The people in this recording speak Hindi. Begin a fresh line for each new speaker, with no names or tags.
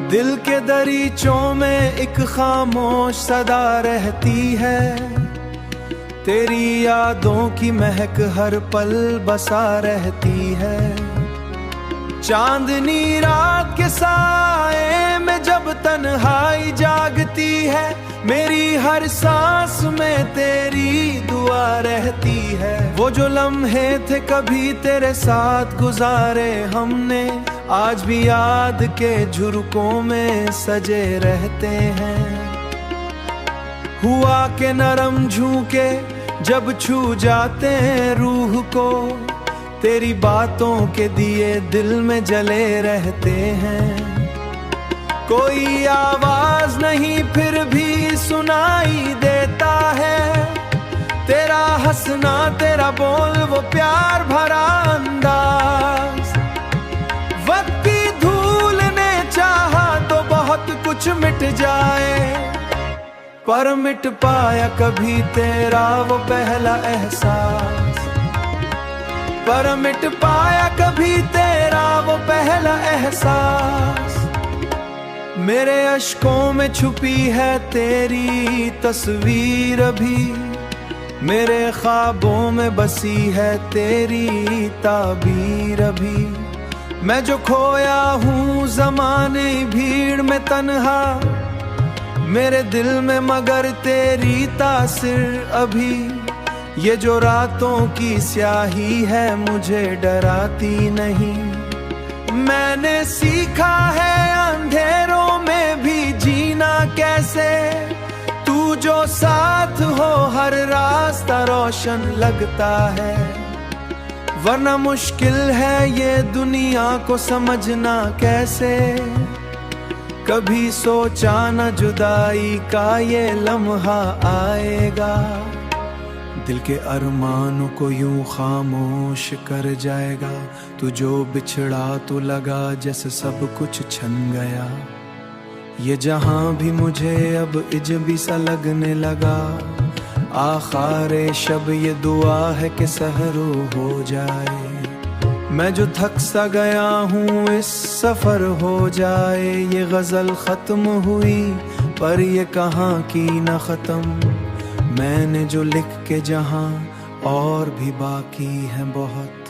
दिल के दरीचों में एक खामोश सदा रहती है, तेरी यादों की महक हर पल बसा रहती है। चांदनी रात के साए में जब तन्हाई जागती है, मेरी हर सांस में तेरी दुआ रहती है। वो जो लम्हे थे कभी तेरे साथ गुजारे हमने, आज भी याद के झुरकों में सजे रहते हैं। हुआ के नरम झूके जब छू जाते हैं रूह को, तेरी बातों के दिए दिल में जले रहते हैं। कोई आवाज नहीं फिर भी सुनाई देता है, तेरा हंसना तेरा बोल वो प्यार भरा अंदाज। वक्त की धूल ने चाहा तो बहुत कुछ मिट जाए, पर मिट पाया कभी तेरा वो पहला एहसास। पर मिट पाया कभी तेरा वो पहला एहसास। मेरे अश्कों में छुपी है तेरी तस्वीर अभी, मेरे ख्वाबों में बसी है तेरी ताबीर अभी। मैं जो खोया हूँ ज़माने भीड़ में तन्हा, मेरे दिल में मगर तेरी तासिर अभी। ये जो रातों की स्याही है मुझे डराती नहीं, मैंने सीखा है अंधेरों में भी जीना कैसे। तू जो साथ हो हर रास्ता रोशन लगता है, वरना मुश्किल है ये दुनिया को समझना कैसे। कभी सोचा न जुदाई का ये लम्हा आएगा, दिल के अरमानों को यूं खामोश कर जाएगा। तू जो बिछड़ा तो लगा जैसे सब कुछ छन गया, ये जहां भी मुझे अब इजबी सा लगने लगा। आखिर शब ये दुआ है कि सहरो हो जाए, मैं जो थक सा गया हूँ इस सफर हो जाए। ये गजल खत्म हुई पर ये कहाँ की न खत्म, मैंने जो लिख के जहां और भी बाकी है बहुत।